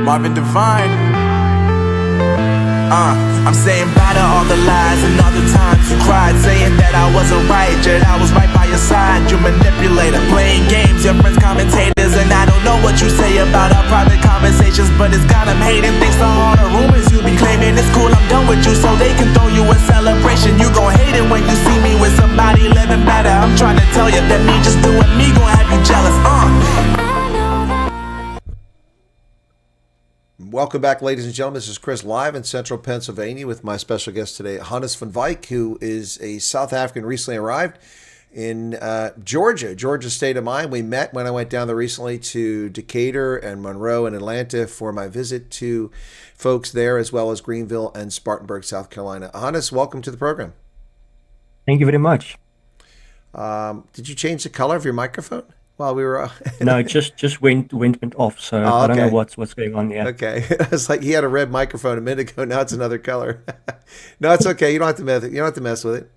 Marvin Devine. I'm saying bye to all the lies and all the times you cried, saying that I wasn't right, yet I was right by your side. You manipulator, playing games, your friends commentators, and I don't know what you say about our private conversations, but it's got them hating. Thanks to all the rumors you be claiming. It's cool, I'm done with you, so they can throw you a celebration. You gon' hate it when you see me with somebody living better. I'm trying to tell you that me just doing me gon' have you jealous. Welcome back, ladies and gentlemen. This is Chris live in central Pennsylvania with my special guest today, Hannes Van Wyk, who is a South African recently arrived in Georgia state of mind. We met when I went down there recently to Decatur and Monroe and Atlanta for my visit to folks there, as well as Greenville and Spartanburg, South Carolina. Hannes, welcome to the program. Thank you very much. Did you change the color of your microphone while we were? No, it just went off, so I don't know what's going on yet. Okay, it's like he had a red microphone a minute ago. Now it's another color. No, it's okay. You don't have to mess. You don't have to mess with it.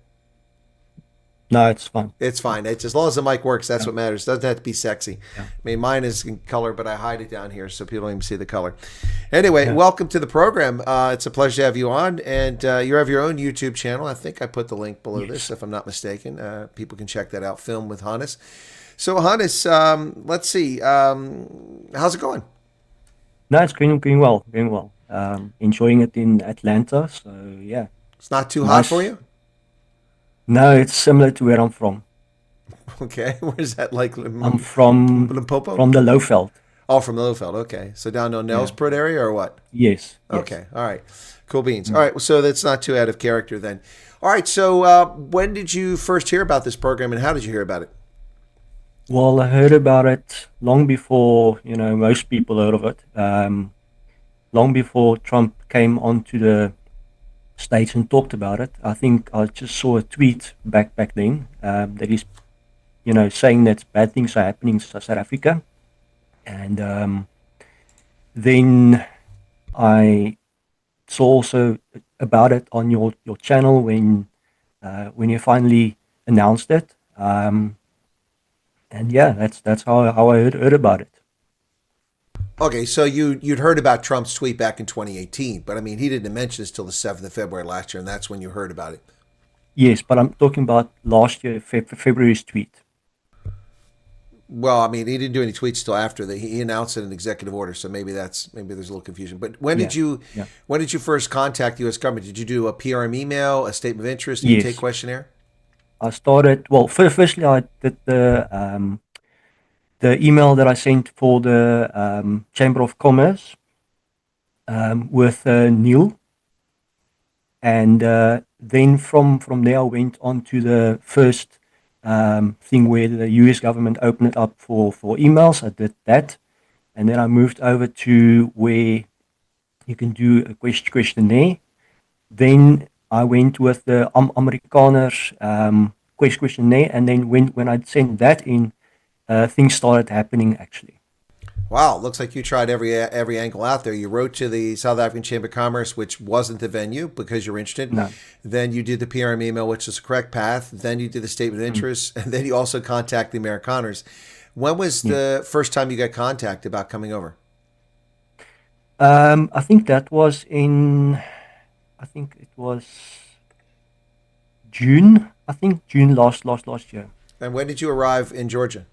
No, it's fine. It's fine. It's as long as the mic works. That's what matters. It doesn't have to be sexy. Yeah. I mean, mine is in color, but I hide it down here so people don't even see the color. Anyway, welcome to the program. It's a pleasure to have you on, and you have your own YouTube channel. I think I put the link below this, if I'm not mistaken. People can check that out. Film with Hannes. So, Hannes, let's see. How's it going? No, it's going well. Enjoying it in Atlanta. So yeah, it's not too hot for you. No, it's similar to where I'm from. Okay, where's that? Like I'm from Limpopo? From the Lowveld. Oh, from the Lowveld. Okay, so down to Nelspruit area or what? Yes. Okay, all right, cool beans. All right, so that's not too out of character then. All right, so when did you first hear about this program, and how did you hear about it? Well, I heard about it long before most people heard of it. Long before Trump came onto the stage and talked about it. I think I just saw a tweet back then that is, saying that bad things are happening in South Africa, and then I saw also about it on your channel when you finally announced it, and yeah, that's how I heard about it. Okay, so you'd heard about Trump's tweet back in 2018, but I mean, he didn't mention this till the 7th of February last year, and that's when you heard about it. Yes, but I'm talking about last year, February's tweet. Well, I mean, he didn't do any tweets till after that. He announced it in an executive order, so maybe there's a little confusion. But when did you first contact the U.S. government? Did you do a PRM email, a statement of interest, an intake questionnaire? I started. Well, firstly, I did the email that I sent for the Chamber of Commerce with Neil, and then from there I went on to the first thing where the US government opened it up for emails. I did that, and then I moved over to where you can do a questionnaire. Then I went with the Amerikaners questionnaire, and then when I sent that in, things started happening actually. Wow, looks like you tried every angle out there. You wrote to the South African Chamber of Commerce, which wasn't the venue because you're interested. No. Then you did the PRM email, which is the correct path. Then you did the statement of interest, and then you also contact the Amerikaners. When was the first time you got contact about coming over? I think that was June. I think June last year. And when did you arrive in Georgia?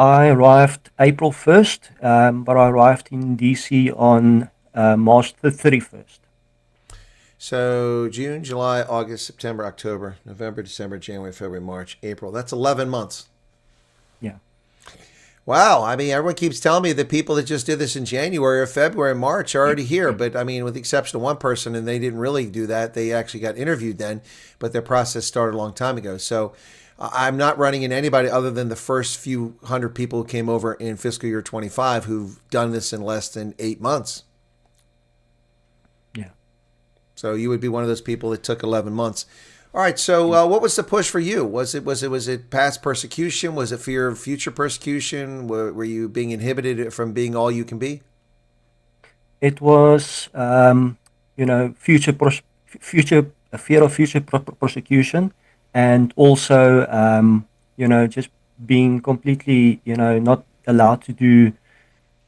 I arrived April 1st, but I arrived in DC on March 31st. So June, July, August, September, October, November, December, January, February, March, April. That's 11 months. Yeah. Wow. I mean, everyone keeps telling me that people that just did this in January or February, March are already here. But I mean, with the exception of one person, and they didn't really do that. They actually got interviewed then, but their process started a long time ago. So I'm not running into anybody other than the first few hundred people who came over in fiscal year 25 who've done this in less than 8 months. Yeah. So you would be one of those people that took 11 months. All right. So what was the push for you? Was it past persecution? Was it fear of future persecution? Were you being inhibited from being all you can be? It was, fear of future persecution. And also, just being completely, not allowed to do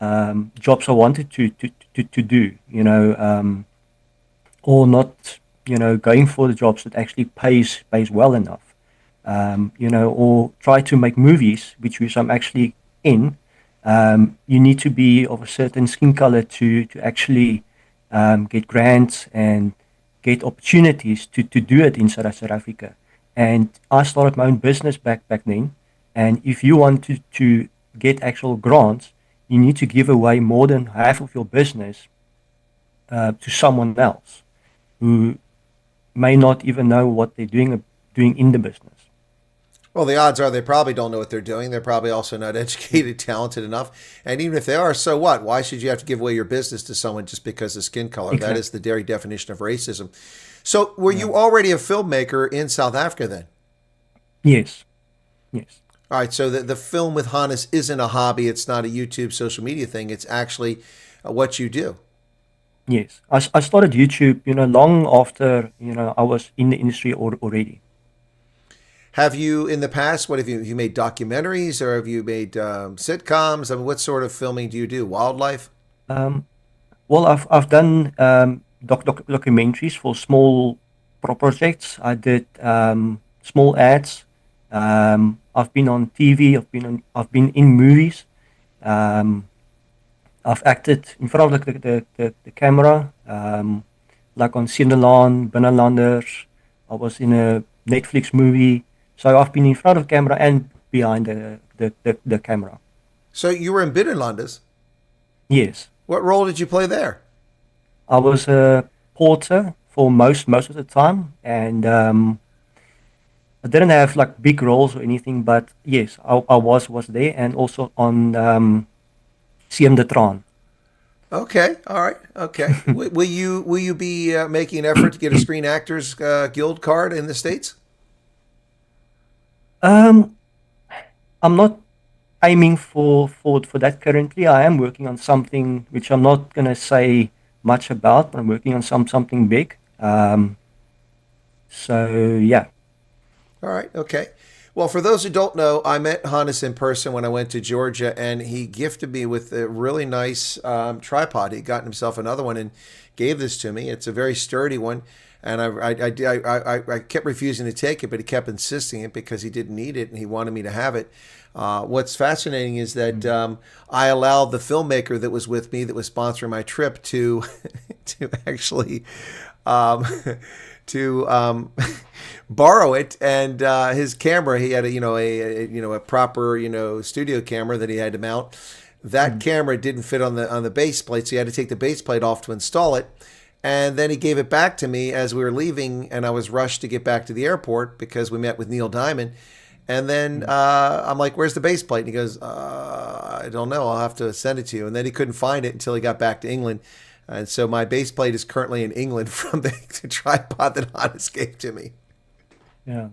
jobs I wanted to do, or not, going for the jobs that actually pays well enough, or try to make movies, which I'm actually in. You need to be of a certain skin color to actually get grants and get opportunities to do it in South Africa. And I started my own business back then. And if you want to get actual grants, you need to give away more than half of your business to someone else who may not even know what they're doing in the business. Well, the odds are they probably don't know what they're doing. They're probably also not educated, talented enough. And even if they are, so what? Why should you have to give away your business to someone just because of skin color? Exactly. That is the very definition of racism. So, were you already a filmmaker in South Africa then? Yes. Yes. All right, so the film with Hannes isn't a hobby. It's not a YouTube social media thing. It's actually what you do. Yes. I started YouTube, long after, I was in the industry already. Have you, in the past, what have you made documentaries or have you made sitcoms? I mean, what sort of filming do you do? Wildlife? Um, well, I've done documentaries for small projects. I did small ads. I've been on TV. I've been in movies. Um, I've acted in front of the camera, like on Sindelaan, Binnenlanders. I was in a Netflix movie. So I've been in front of camera and behind the camera. So you were in Binnenlanders. Yes. What role did you play there? I was a porter for most of the time, and I didn't have like big roles or anything, but yes, I was there, and also on CM de Tran. Okay, all right, okay. Will you be making an effort to get a Screen Actors Guild card in the States? Um, I'm not aiming for that currently. I am working on something which I'm not gonna say much about, but I'm working on something big. So yeah. All right, okay. Well, for those who don't know, I met Hannes in person when I went to Georgia, and he gifted me with a really nice tripod. He'd gotten himself another one and gave this to me. It's a very sturdy one, and I kept refusing to take it, but he kept insisting it because he didn't need it and he wanted me to have it. What's fascinating is that I allowed the filmmaker that was with me, that was sponsoring my trip, to to actually um, to borrow it, and his camera. He had a proper studio camera that he had to mount. That camera didn't fit on the base plate, so he had to take the base plate off to install it. And then he gave it back to me as we were leaving, and I was rushed to get back to the airport because we met with Neil Diamond. And then I'm like, "Where's the base plate?" And he goes, "I don't know. I'll have to send it to you." And then he couldn't find it until he got back to England. And so my base plate is currently in England from the tripod that Hannes gave to me. Yeah.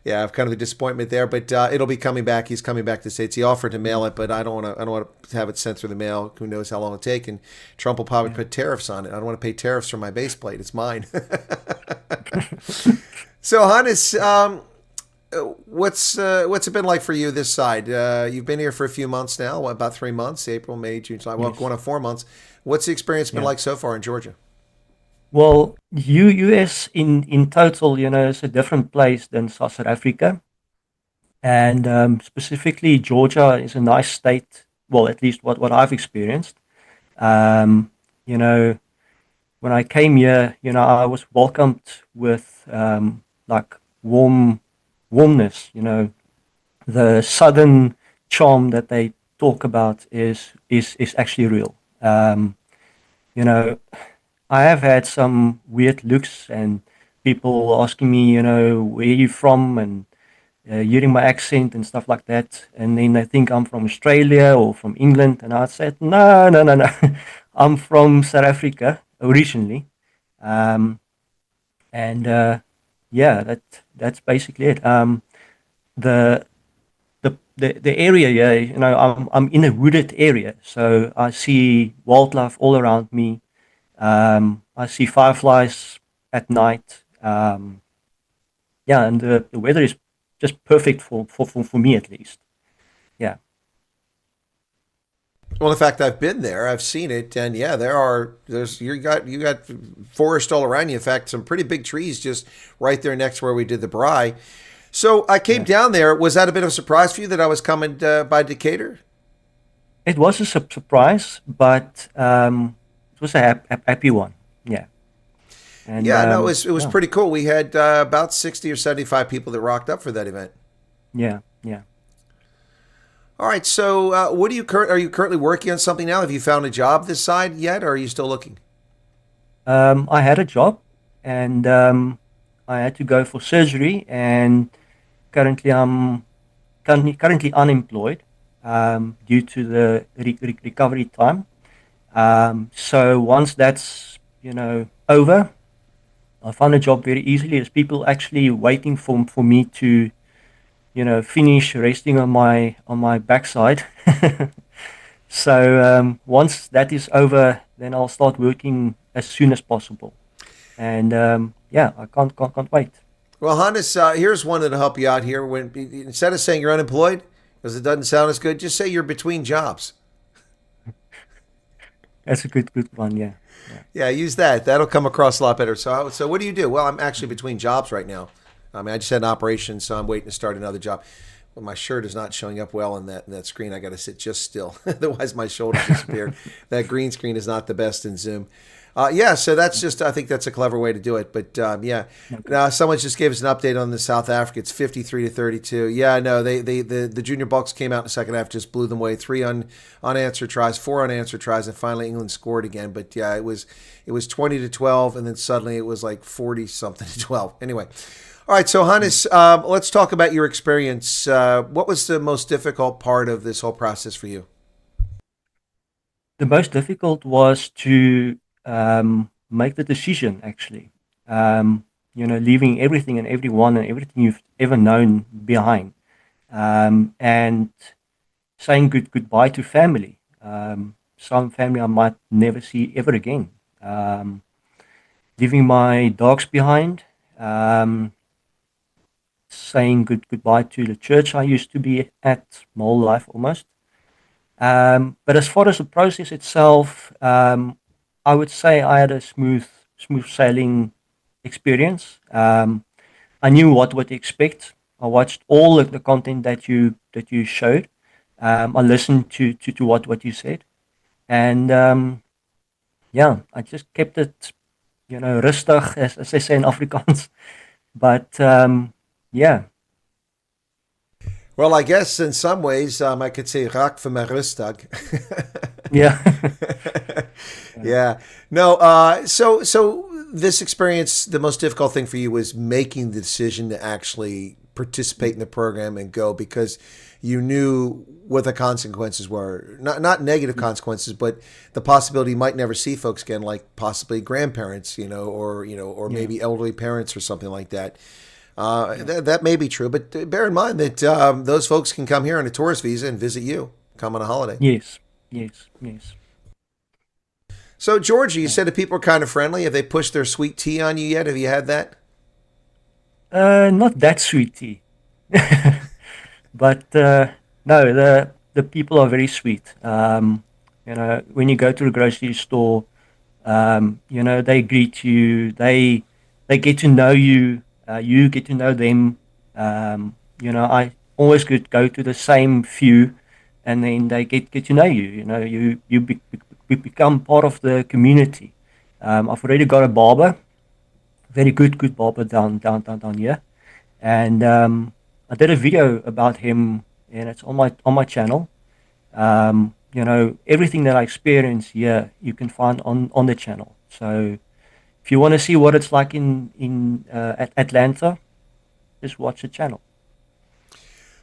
Yeah, I've kind of a disappointment there, but it'll be coming back. He's coming back to the States. He offered to mail it, but I don't want to have it sent through the mail. Who knows how long it'll take? And Trump will probably put tariffs on it. I don't want to pay tariffs for my base plate. It's mine. So, Hannes, what's it been like for you this side? You've been here for a few months now. About 3 months? April, May, June, July. Well, Yes. going on 4 months. What's the experience been like so far in Georgia? Well, US in total, is a different place than South Africa, and specifically Georgia is a nice state. Well, at least what I've experienced. Um, you know, when I came here, I was welcomed with like warmness. The southern charm that they talk about is actually real. You know, I have had some weird looks and people asking me, where you from, and hearing my accent and stuff like that. And then they think I'm from Australia or from England. And I said, no, no, no, no. I'm from South Africa originally. Um, and yeah, that's basically it. The the area, yeah, I'm in a wooded area, so I see wildlife all around me. I see fireflies at night. Yeah, and the weather is just perfect for me at least. Yeah. Well, in fact, I've been there. I've seen it, and yeah, you got forest all around you. In fact, some pretty big trees just right there next to where we did the braai. So I came down there. Was that a bit of a surprise for you that I was coming by Decatur? It was a surprise, but it was a happy one. Yeah. And Yeah, no, it was yeah, pretty cool. We had about 60 or 75 people that rocked up for that event. yeah, yeah. All right, so what are you currently working on something now? Have you found a job this side yet, or are you still looking? I had a job, and I had to go for surgery, and currently I'm currently unemployed due to the recovery time. So once that's over, I found a job very easily. There's people actually waiting for me to finish resting on my backside. So once that is over, then I'll start working as soon as possible. And yeah, I can't wait. Well, Hannes, here's one that'll help you out here. When instead of saying you're unemployed, because it doesn't sound as good, just say you're between jobs. That's a good one. Yeah, yeah. Yeah, use that. That'll come across a lot better. So what do you do? Well, I'm actually between jobs right now. I mean, I just had an operation, so I'm waiting to start another job. Well, my shirt is not showing up well in that screen. I got to sit just still, otherwise my shoulders disappear. That green screen is not the best in Zoom. Yeah, so that's just, I think that's a clever way to do it. But yeah, someone just gave us an update on the South Africa. It's 53-32. Yeah, no, the Junior Bucks came out in the second half, just blew them away. 3 unanswered tries, 4 unanswered tries, and finally England scored again. But yeah, it was 20-12, and then suddenly it was like 40 something to 12. Anyway. All right, so Hannes, let's talk about your experience. What was the most difficult part of this whole process for you? The most difficult was to make the decision, actually. Leaving everything and everyone and everything you've ever known behind, and saying goodbye to family. Some family I might never see ever again. Leaving my dogs behind. Saying goodbye to the church I used to be at my whole life almost. But as far as the process itself, I would say I had a smooth sailing experience. I knew what to expect. I watched all of the content that you showed. I listened to what you said, and yeah, I just kept it, rustig, as they say in Afrikaans. But yeah, Well, I guess in some ways I could say "Raak vir my rustdag." yeah. Yeah. No. So this experience, the most difficult thing for you was making the decision to actually participate in the program and go because you knew what the consequences were. Not negative consequences, but the possibility you might never see folks again, like possibly grandparents, or maybe elderly parents or something like that. That may be true, but bear in mind that those folks can come here on a tourist visa and visit you, come on a holiday. Yes, yes, yes. So, Georgia, you said that people are kind of friendly. Have they pushed their sweet tea on you yet? Have you had that? Not that sweet tea, but no, the people are very sweet. When you go to the grocery store, they greet you. They get to know you. You get to know them. I always could go to the same few, and then they get to know you. You become part of the community. I've already got a barber, very good barber down here, and I did a video about him, and it's on my channel. Everything that I experience here, you can find on the channel. So if you want to see what it's like in Atlanta, just watch the channel.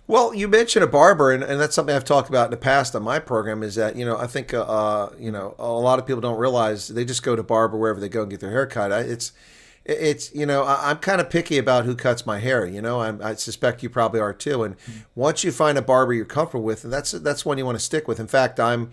Well, you mentioned a barber, and that's something I've talked about in the past on my program. Is that I think a lot of people don't realize they just go to barber wherever they go and get their hair cut. I'm kind of picky about who cuts my hair. I suspect you probably are too. And once you find a barber you're comfortable with, and that's one you want to stick with. In fact, I'm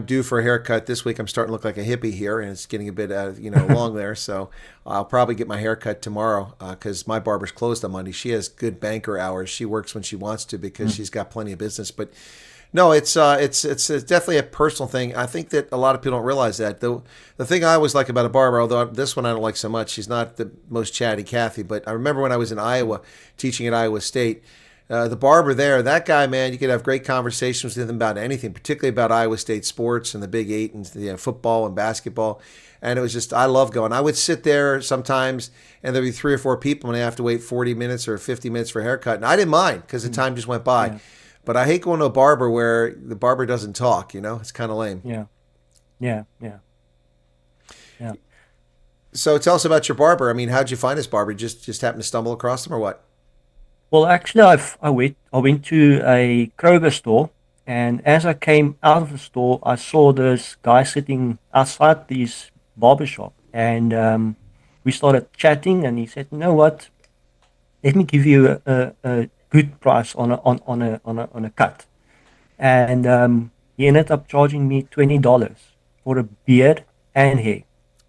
due for a haircut this week. I'm starting to look like a hippie here, and it's getting a bit long there. So I'll probably get my hair cut tomorrow because my barber's closed on Monday. She has good banker hours. She works when she wants to because she's got plenty of business. But No, it's definitely a personal thing. I think that a lot of people don't realize that. The thing I always like about a barber, although this one I don't like so much, she's not the most chatty Kathy, but I remember when I was in Iowa teaching at Iowa State, the barber there, that guy, man, you could have great conversations with him about anything, particularly about Iowa State sports and the Big Eight and football and basketball. And it was just, I love going. I would sit there sometimes and there'd be 3 or 4 people and I have to wait 40 minutes or 50 minutes for a haircut. And I didn't mind because the time just went by. Yeah. But I hate going to a barber where the barber doesn't talk, It's kind of lame. Yeah. Yeah. Yeah. Yeah. So tell us about your barber. I mean, how'd you find this barber? Just happened to stumble across him or what? Well, actually, I went to a Kroger store, and as I came out of the store, I saw this guy sitting outside this barbershop, and we started chatting. And he said, "You know what? Let me give you a good price on a cut." And he ended up charging me $20 for a beard and hair.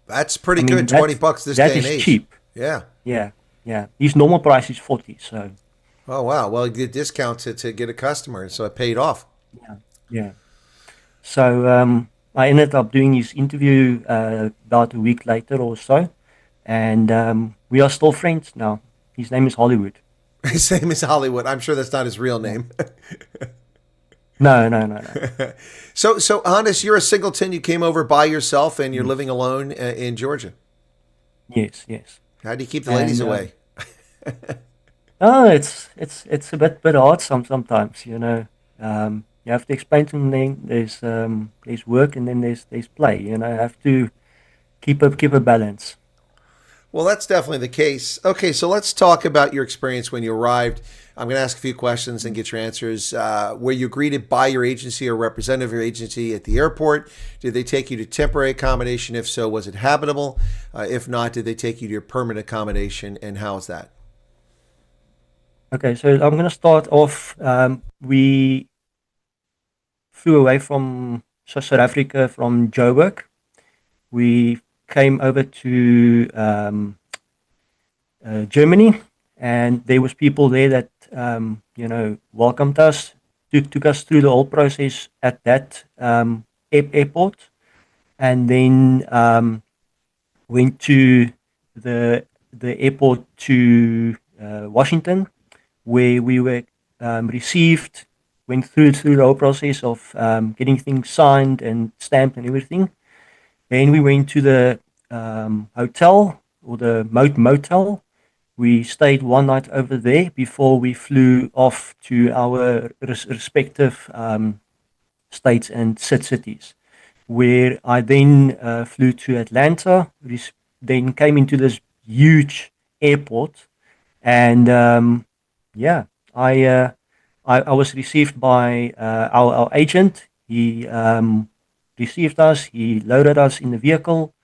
That's pretty I mean, good. $20 this that day and is age. cheap. Yeah. Yeah, yeah. His normal price is 40. So Oh wow. Well, you did discount to get a customer, so it paid off. yeah, yeah. So I ended up doing his interview about a week later or so, and we are still friends now. His name is Hollywood. Same as Hollywood. I'm sure that's not his real name. No, no, no, no. So Hannes, you're a singleton. You came over by yourself, and you're living alone in Georgia. Yes, yes. How do you keep the ladies And, away? Oh, it's a bit hard sometimes, You have to explain to them there's work and then there's play. You have to keep a balance. Well, that's definitely the case. Okay, so let's talk about your experience when you arrived. I'm going to ask a few questions and get your answers. Were you greeted by your agency or representative of your agency at the airport? Did they take you to temporary accommodation? If so, was it habitable? If not, did they take you to your permanent accommodation, and how is that? Okay, so I'm gonna start off. We flew away from South Africa from Joburg. We came over to Germany, and there was people there that welcomed us, took us through the whole process at that airport, and then went to the airport to Washington, where we were received, went through the whole process of getting things signed and stamped and everything. Then we went to the hotel or the motel. We stayed one night over there before we flew off to our respective states and cities, where I then flew to Atlanta, then came into this huge airport, and I was received by our agent. He received us, he loaded us in the vehicle,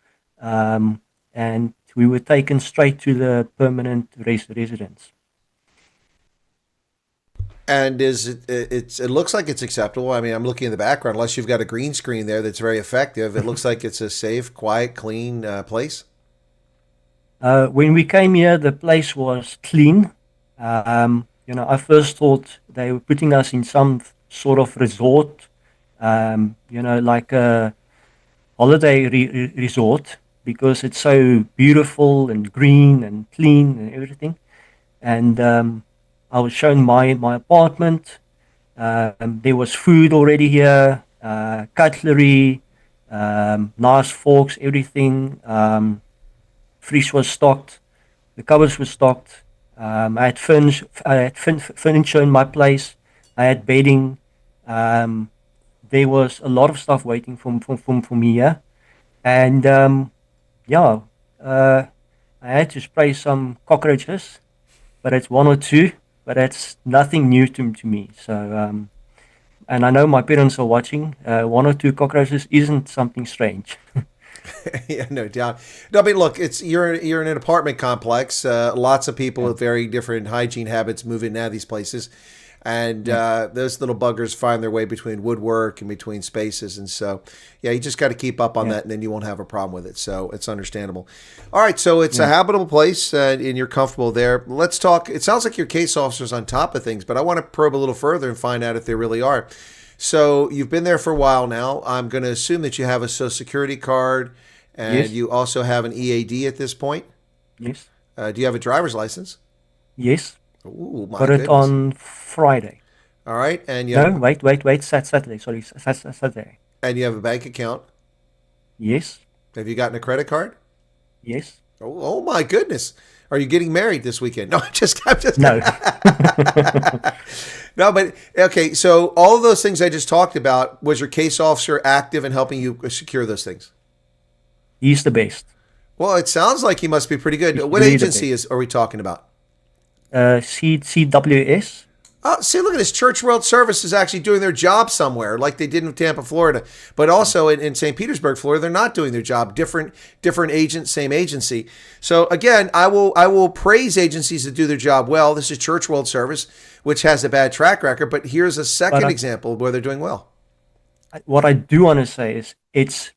and we were taken straight to the permanent residence. And it looks like it's acceptable. I mean, I'm looking in the background, unless you've got a green screen there that's very effective. It looks like it's a safe, quiet, clean place. When we came here, the place was clean. I first thought they were putting us in some sort of resort, like a holiday resort, because it's so beautiful and green and clean and everything. And I was shown my apartment. There was food already here, cutlery, nice forks, everything. Fridge was stocked. The cupboards were stocked. I had furniture in my place. I had bedding. There was a lot of stuff waiting for me here, and I had to spray some cockroaches, but it's one or two. But it's nothing new to me. So, and I know my parents are watching. 1 or 2 cockroaches isn't something strange. Yeah, no doubt. No, I mean, look, you're in an apartment complex. Lots of people with very different hygiene habits move in now these places, and those little buggers find their way between woodwork and between spaces. And so, yeah, you just got to keep up on that, and then you won't have a problem with it. So it's understandable. All right, so it's a habitable place, and you're comfortable there. Let's talk. It sounds like your case officer's on top of things, but I want to probe a little further and find out if they really are. So you've been there for a while now. I'm going to assume that you have a Social Security card, and Yes. you also have an EAD at this point. Yes. Do you have a driver's license? Yes. Ooh, my Got it goodness. on Friday. All right, and you No, have wait. Saturday. Sorry, Saturday. a bank account. Yes. Have you gotten a credit card? Yes. Oh my goodness. Are you getting married this weekend? No, I'm just No. No, but okay. So all of those things I just talked about, was your case officer active in helping you secure those things? He's the best. Well, it sounds like he must be pretty good. He's What really the agency are we talking about? CWS. Oh, see, look at this. Church World Service is actually doing their job somewhere, like they did in Tampa, Florida. But also in St. Petersburg, Florida, they're not doing their job. Different agent, same agency. So again, I will praise agencies that do their job well. This is Church World Service, which has a bad track record. But here's a second example where they're doing well. What I do want to say is it's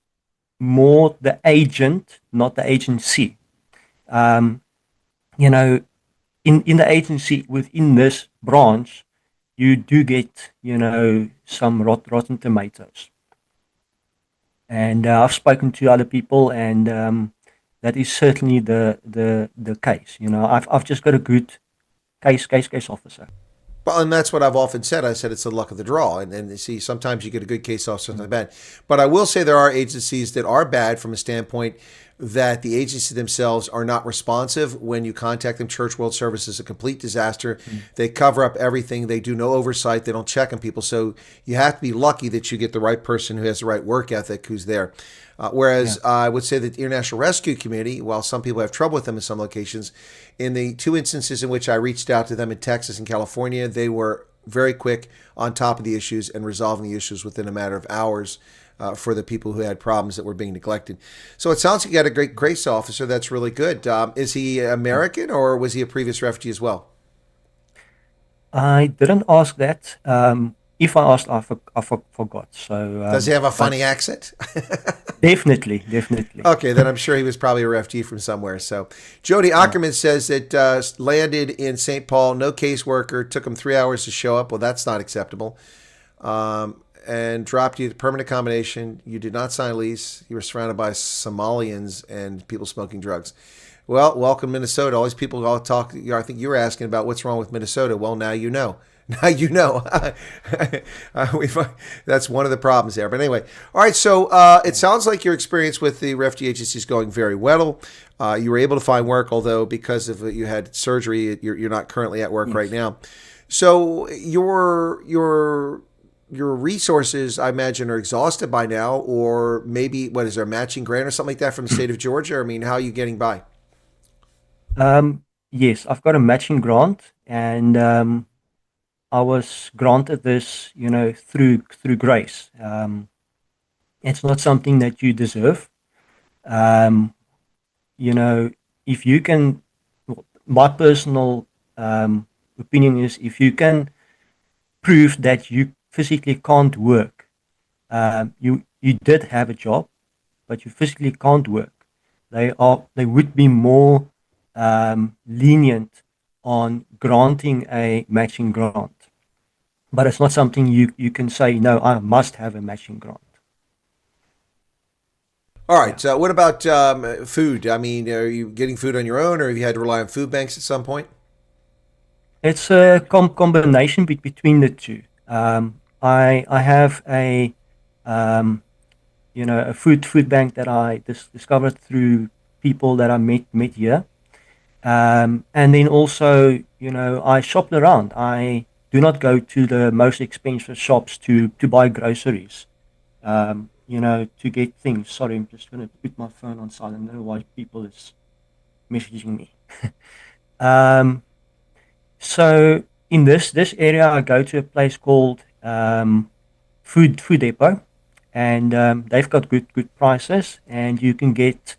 more the agent, not the agency. You know, in the agency within this branch, you do get, some rotten tomatoes. And I've spoken to other people, and that is certainly the case. I've just got a good case officer. Well, and that's what I've often said. I said it's the luck of the draw. And see, sometimes you get a good case off, sometimes bad. But I will say there are agencies that are bad from a standpoint that the agency themselves are not responsive when you contact them. Church World Service is a complete disaster. They cover up everything. They do no oversight. They don't check on people. So you have to be lucky that you get the right person who has the right work ethic who's there. Whereas I would say that the International Rescue Committee, while some people have trouble with them in some locations, in the two instances in which I reached out to them in Texas and California, they were very quick on top of the issues and resolving the issues within a matter of hours for the people who had problems that were being neglected. So it sounds like you got a great grace officer. That's really good. Is he American, or was he a previous refugee as well? I didn't ask that. If I asked, I forgot. So Does he have a funny accent? definitely. Okay, then I'm sure he was probably a refugee from somewhere. So Jody Ackerman says that landed in St. Paul, no caseworker, took him 3 hours to show up. Well, that's not acceptable. And dropped you to permanent accommodation. You did not sign a lease. You were surrounded by Somalians and people smoking drugs. Well, welcome Minnesota. All these people all talk. I think you were asking about what's wrong with Minnesota. Well, now you know. Now you know. That's one of the problems there. But anyway, all right. So it sounds like your experience with the refugee agency is going very well. You were able to find work, although because of you had surgery, you're not currently at work right now. So your resources, I imagine, are exhausted by now, or maybe what is there, a matching grant or something like that from the state of Georgia? I mean, how are you getting by? Yes, I've got a matching grant, and I was granted this, through grace. It's not something that you deserve. If you can, my personal opinion is, if you can prove that you physically can't work, you did have a job, but you physically can't work, they would be more lenient on granting a matching grant. But it's not something you can say, no, I must have a matching grant. All right. So what about food? I mean, are you getting food on your own, or have you had to rely on food banks at some point? It's a combination between the two. I have a a food bank that I discovered through people that I met here, and then also I shopped around. I do not go to the most expensive shops to buy groceries, to get things. Sorry, I'm just going to put my phone on silent. I don't know why people is messaging me. So in this area, I go to a place called Food Depot, and they've got good prices, and you can get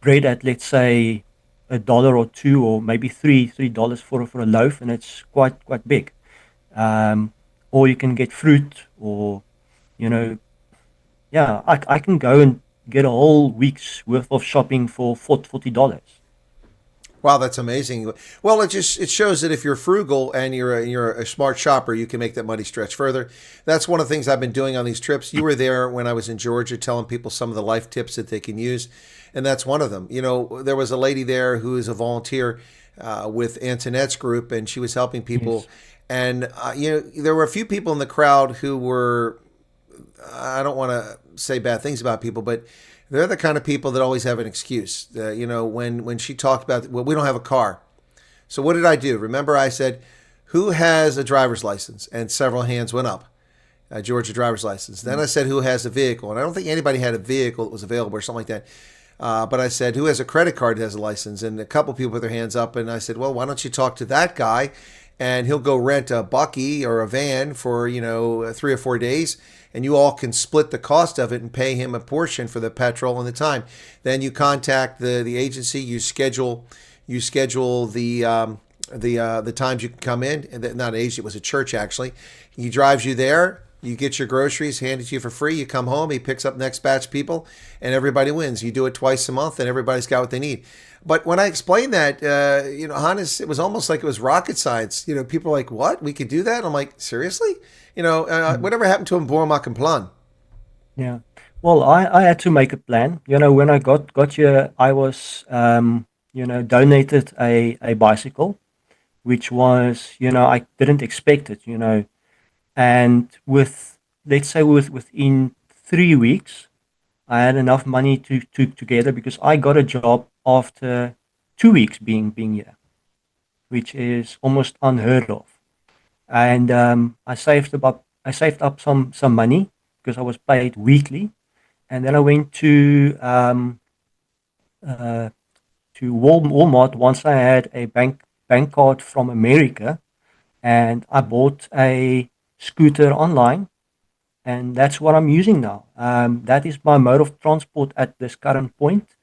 bread at, let's say, $1 or $2 or maybe $3 for a loaf, and it's quite big. Or you can get fruit, or I can go and get a whole week's worth of shopping for $40. Wow, that's amazing. Well, it shows that if you're frugal and you're a smart shopper, you can make that money stretch further. That's one of the things I've been doing on these trips. You were there when I was in Georgia, telling people some of the life tips that they can use, and that's one of them. You know, there was a lady there who is a volunteer with Antoinette's group, and she was helping people. Yes. And you know, there were a few people in the crowd who were, I don't want to say bad things about people, but they're the kind of people that always have an excuse. You know, when she talked about, well, we don't have a car. So what did I do? Remember, I said, who has a driver's license? And several hands went up. A Georgia driver's license. Then I said, who has a vehicle? And I don't think anybody had a vehicle that was available or something like that. But I said, who has a credit card that has a license? And a couple people put their hands up. And I said, well, why don't you talk to that guy? And he'll go rent a bucky or a van for, you know, 3 or 4 days. And you all can split the cost of it and pay him a portion for the petrol and the time. Then you contact the agency. You schedule the times you can come in. And not an agency, it was a church actually. He drives you there. You get your groceries handed to you for free. You come home. He picks up next batch people, and everybody wins. You do it twice a month, and everybody's got what they need. But when I explained that, you know, Hannes, it was almost like it was rocket science. You know, people are like, "What? We could do that?" I'm like, "Seriously?" You know, whatever happened to Mbor plan? Yeah. Well, I had to make a plan. You know, when I got here, I was, you know, donated a bicycle, which was, you know, I didn't expect it, you know. And let's say within 3 weeks, I had enough money to together because I got a job after 2 weeks being here, which is almost unheard of. And I saved up some money because I was paid weekly, and then I went uh, to Walmart once I had a bank card from America, and I bought a scooter online, and that's what I'm using now. That is my mode of transport at this current point.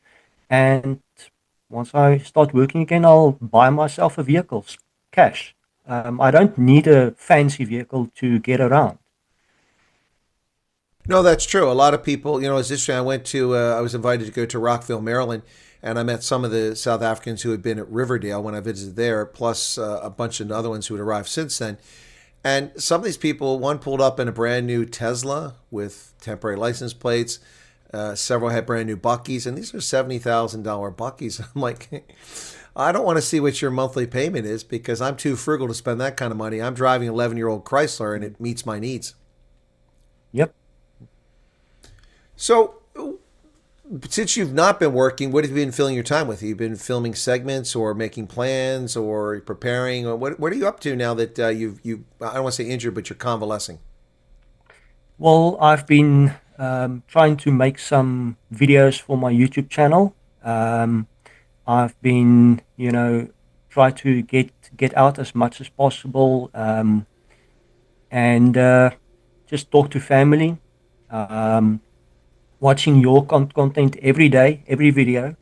And once I start working again, I'll buy myself a vehicle, cash. I don't need a fancy vehicle to get around. No, that's true. A lot of people, you know, it's interesting. I was invited to go to Rockville, Maryland, and I met some of the South Africans who had been at Riverdale when I visited there, plus a bunch of other ones who had arrived since then. And some of these people, one pulled up in a brand new Tesla with temporary license plates. Several had brand new Buckies, and these are $70,000 Buckies. I'm like, I don't want to see what your monthly payment is because I'm too frugal to spend that kind of money. I'm driving an 11-year-old Chrysler, and it meets my needs. Yep. So, since you've not been working, what have you been filling your time with? Have you been filming segments or making plans or preparing? Or what are you up to now that I don't want to say injured, but you're convalescing? Well, I've been trying to make some videos for my YouTube channel. I've been, you know, try to get out as much as possible, and just talk to family. Um, Watching your content every day, every video.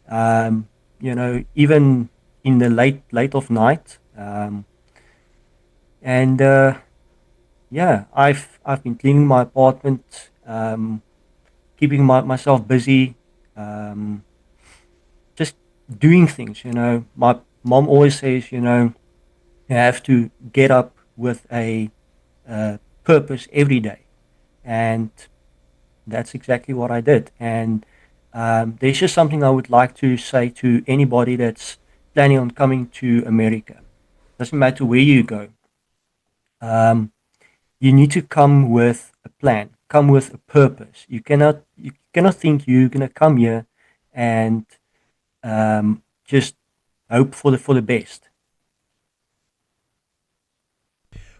You know, even in the late of night. And yeah, I've been cleaning my apartment, keeping myself busy, just doing things. You know, my mom always says, you know, you have to get up with a purpose every day, and that's exactly what I did. And there's just something I would like to say to anybody that's planning on coming to America. Doesn't matter where you go. You need to come with a plan, come with a purpose. You cannot think you're gonna come here and just hope for the best.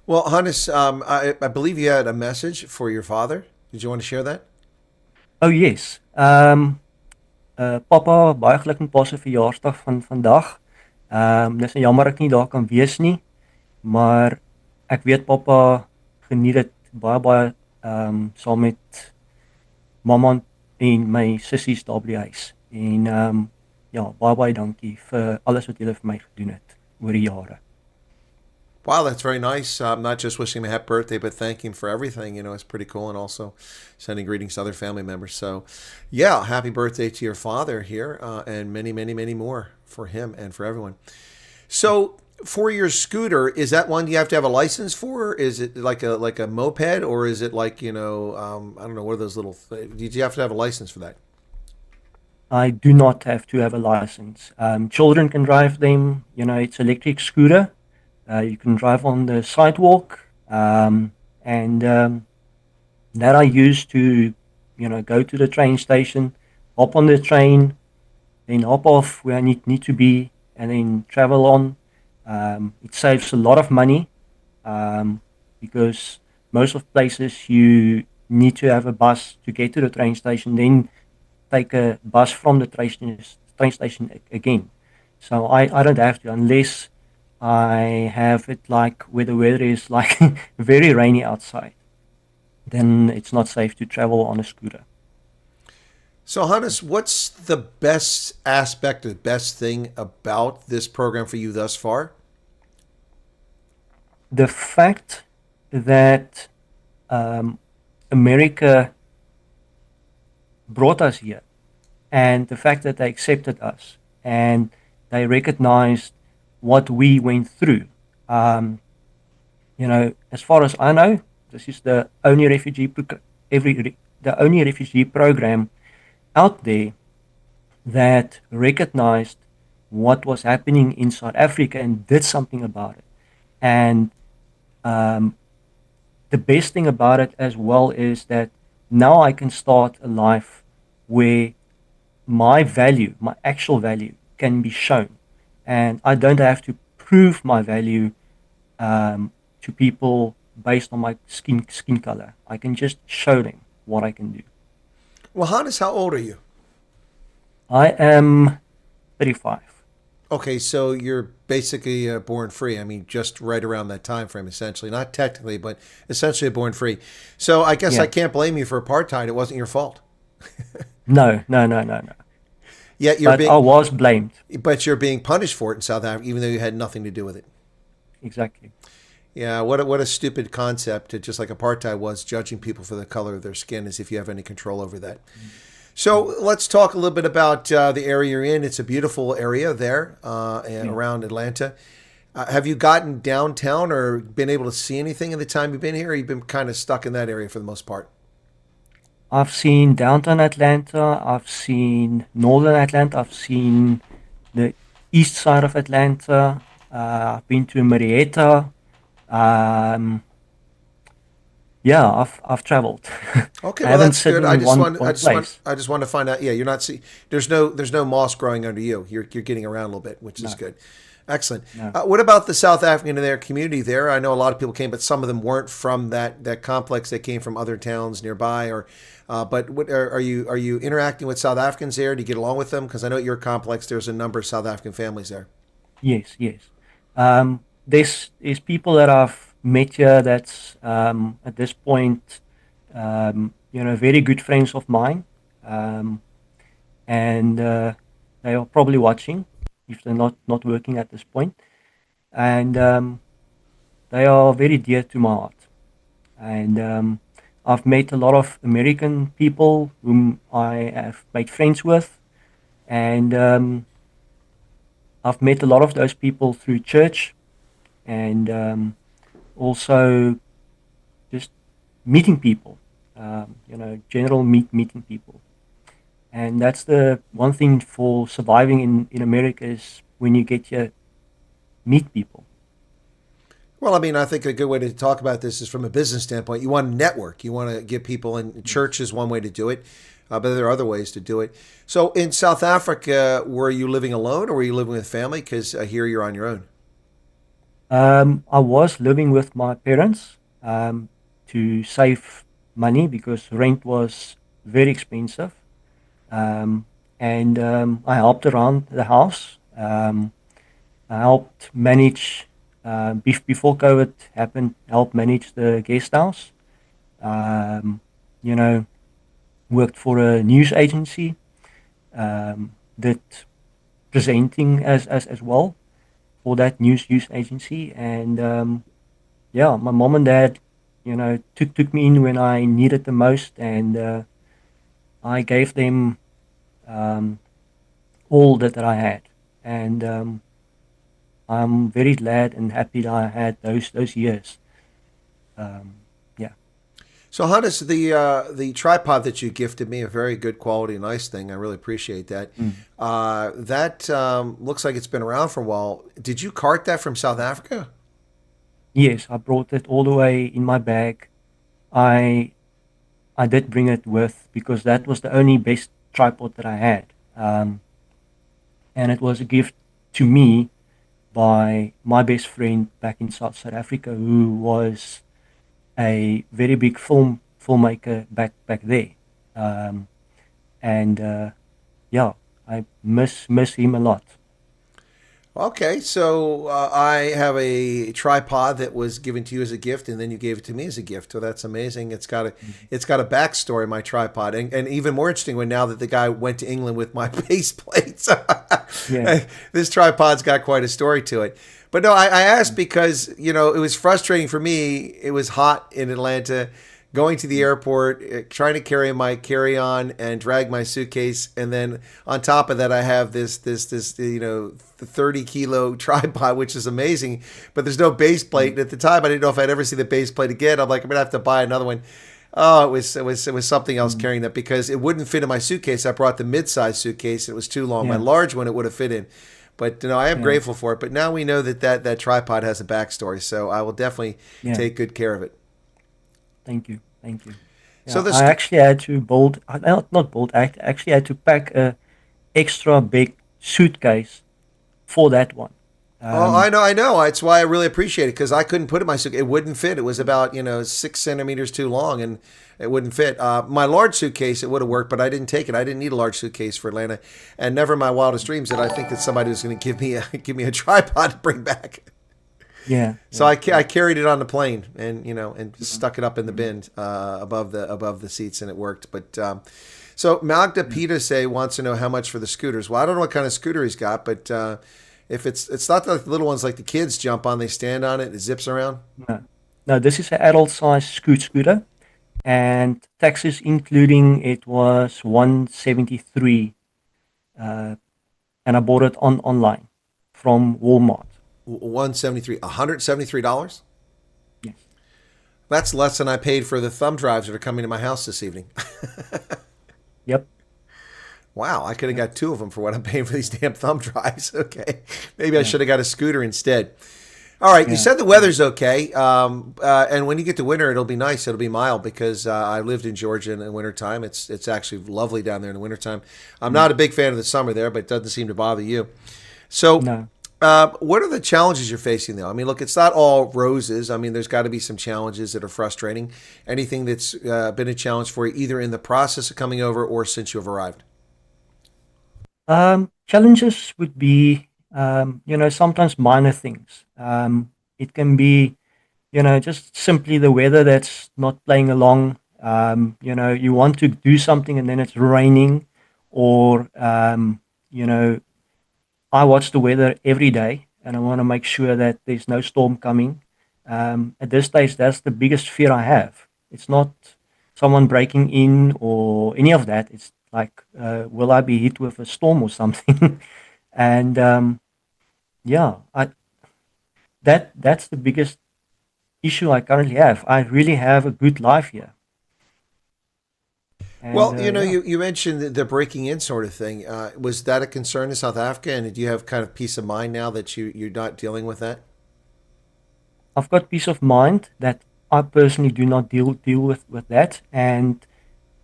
Well, Hannes, I believe you had a message for your father. Did you want to share that? Oh yes. Papa, baie geluk met pa se verjaarsdag van vandag. Dis nou jammer ek nie daar kan wees nie, maar ek weet papa geniet dit baie saam met mamma en my sissies daar by die huis. En ja, baie dankie vir alles wat julle vir my gedoen het oor die jare. Wow, that's very nice. Not just wishing him a happy birthday, but thanking him for everything. It's pretty cool. And also sending greetings to other family members. So, yeah, happy birthday to your father here, and many, many, many more for him and for everyone. So, for your scooter, is that one you have to have a license for? Is it like a moped, or is it like, I don't know, what are those little, did you have to have a license for that? I do not have to have a license. Children can drive them. It's electric scooter. You can drive on the sidewalk, and that I use to, go to the train station, hop on the train, then hop off where I need to be, and then travel on. It saves a lot of money, because most of places you need to have a bus to get to the train station, then take a bus from the train station again. So I don't have to, unless I have it like where the weather is like very rainy outside. Then it's not safe to travel on a scooter. So, Hannes, what's the best aspect, the best thing about this program for you thus far? The fact that America brought us here, and the fact that they accepted us and they recognized what we went through. As far as I know, this is the only the only refugee program out there that recognized what was happening in South Africa and did something about it. And the best thing about it as well is that now I can start a life where my value, my actual value, can be shown, and I don't have to prove my value to people based on my skin color. I can just show them what I can do. Well, Hannes, how old are you? I am 35. Okay, so you're basically born free. I mean, just right around that time frame, essentially. Not technically, but essentially born free. So I guess Yeah. I can't blame you for apartheid. It wasn't your fault. No. Yet you're But I was blamed. but you're being punished for it in South Africa, even though you had nothing to do with it. Exactly. Yeah, what a stupid concept. Just like apartheid was, judging people for the color of their skin as if you have any control over that. So let's talk a little bit about the area you're in. It's a beautiful area there and around Atlanta. Have you gotten downtown or been able to see anything in the time you've been here, or you've been kind of stuck in that area for the most part? I've seen downtown Atlanta. I've seen northern Atlanta. I've seen the east side of Atlanta. I've been to Marietta. Um, yeah, I've traveled. Okay, I well haven't that's sat good. in one place. I just want to find out. Yeah, you're not see. There's no moss growing under you. You're getting around a little bit, which is No, good. Excellent. no. What about the South African in their community there? I know a lot of people came, but some of them weren't from that complex. They came from other towns nearby. Or, but what are you interacting with South Africans there? Do you get along with them? Because I know at your complex there's a number of South African families there. Yes. There's people that I've met here that's at this point, very good friends of mine, and they are probably watching if they're not working at this point, and they are very dear to my heart. And I've met a lot of American people whom I have made friends with, and I've met a lot of those people through church, and also just meeting people, general meeting people. And that's the one thing for surviving in America is when you get to meet people. Well, I mean, I think a good way to talk about this is from a business standpoint. You want to network. You want to get people, and church is one way to do it, but there are other ways to do it. So in South Africa, were you living alone or were you living with family? Because here you're on your own. I was living with my parents to save money because rent was very expensive. And I helped around the house. I helped manage, before COVID happened, helped manage the guest house. Um, you know, Worked for a news agency, did presenting as well. for that news agency, and yeah, my mom and dad, took me in when I needed the most, and I gave them um, all that I had, and I'm very glad and happy that I had those years. Um, yeah. So, Hannes, the tripod that you gifted me, a very good quality, nice thing. I really appreciate that. Mm. That looks like it's been around for a while. Did you cart that from South Africa? Yes, I brought it all the way in my bag. I I did bring it with because that was the only best tripod that I had, and it was a gift to me by my best friend back in South Africa, who was a very big filmmaker back there, um, and yeah, I miss him a lot. Okay, so I have a tripod that was given to you as a gift, and then you gave it to me as a gift. So that's amazing. It's got a backstory, my tripod, and even more interesting when now that the guy went to England with my base plates. Yeah. This tripod's got quite a story to it. But no, I asked because it was frustrating for me. It was hot in Atlanta. Going to the airport, trying to carry my carry-on and drag my suitcase, and then on top of that, I have this 30-kilo tripod, which is amazing. But there's no base plate. And at the time, I didn't know if I'd ever see the base plate again. I'm like, I'm gonna have to buy another one. Oh, it was something else carrying that because it wouldn't fit in my suitcase. I brought the mid-size suitcase. It was too long. My Yeah, large one, it would have fit in. But I am yeah, grateful for it. But now we know that tripod has a backstory, so I will definitely yeah. take good care of it. Thank you. So Yeah, the I actually had to build, not build, I actually had to pack a extra big suitcase for that one. Oh, Um, I know. That's why I really appreciate it because I couldn't put it in my suitcase. It wouldn't fit. It was about 6 centimeters too long, and it wouldn't fit. My large suitcase, it would have worked, but I didn't take it. I didn't need a large suitcase for Atlanta, and never in my wildest dreams did I think that somebody was going to give me a give me a tripod to bring back. yeah, So yeah, I carried it on the plane and stuck it up in the bin above the seats, and it worked. But so Magda Peter wants to know how much for the scooters. Well, I don't know what kind of scooter he's got, but if it's not the little ones like the kids jump on, they stand on it, it zips around. no, no. This is an adult size scooter, and taxes including it was 173, uh, and I bought it online from Walmart. 173, $173. Yes. That's less than I paid for the thumb drives that are coming to my house this evening. Yep. Wow, I could have Yep. got two of them for what I'm paying for these damn thumb drives. Okay, maybe I Yeah. should have got a scooter instead. All right, you Yeah. said the weather's okay, and when you get to winter, it'll be nice. It'll be mild because I lived in Georgia in the wintertime. It's actually lovely down there in the wintertime. I'm not a big fan of the summer there, but it doesn't seem to bother you. So, No. what are the challenges you're facing, though? I mean, look, it's not all roses. I mean, there's got to be some challenges that are frustrating. Anything that's been a challenge for you, either in the process of coming over or since you've arrived? Challenges would be, sometimes minor things. It can be, just simply the weather that's not playing along. You want to do something and then it's raining, or, I watch the weather every day and I want to make sure that there's no storm coming. At this stage, that's the biggest fear I have. It's not someone breaking in or any of that. It's like, will I be hit with a storm or something? And yeah, that's the biggest issue I currently have. I really have a good life here, and Well, yeah. you mentioned the breaking in sort of thing. Was that a concern in South Africa, and do you have kind of peace of mind now that you're not dealing with that? I've got peace of mind that I personally do not deal with that. And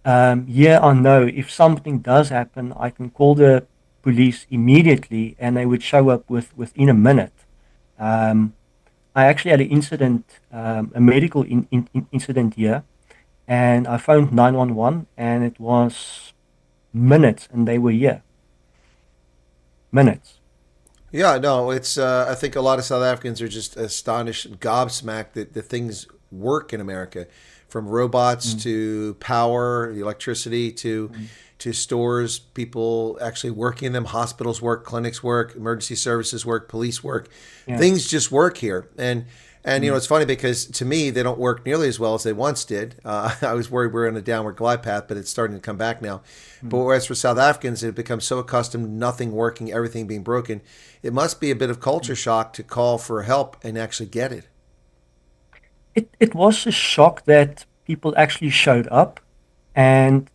yeah, I know if something does happen, I can call the police immediately, and they would show up within a minute. Um, I actually had an incident, a medical incident here, and I phoned 911, and it was minutes, and they were here. Minutes. Yeah, no, it's. I think a lot of South Africans are just astonished and gobsmacked that the things work in America. from robots to power, electricity to stores, people actually working in them, hospitals work, clinics work, emergency services work, police work. Yeah. Things just work here. And you know, it's funny because to me, they don't work nearly as well as they once did. I was worried we were in a downward glide path, but it's starting to come back now. But whereas for South Africans, they've become so accustomed to nothing working, everything being broken, it must be a bit of culture shock to call for help and actually get it. It was a shock that people actually showed up, and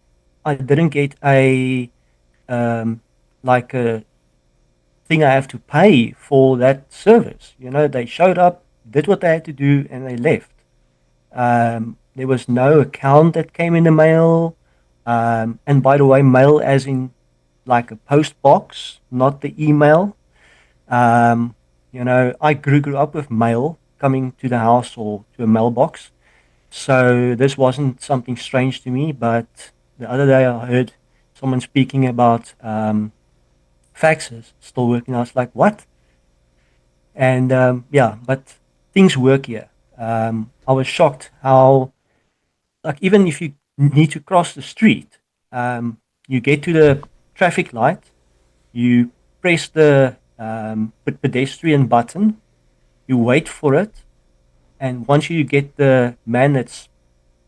I didn't get a like a thing I have to pay for that service. You know, they showed up, did what they had to do, and they left. There was no account that came in the mail. And by the way, mail as in like a post box, not the email. You know, I grew up with mail coming to the house or to a mailbox. So this wasn't something strange to me, but the other day I heard someone speaking about faxes still working. I was like, what? And yeah, but things work here. I was shocked how, like, even if you need to cross the street, you get to the traffic light, you press the pedestrian button, you wait for it, and once you get the man that's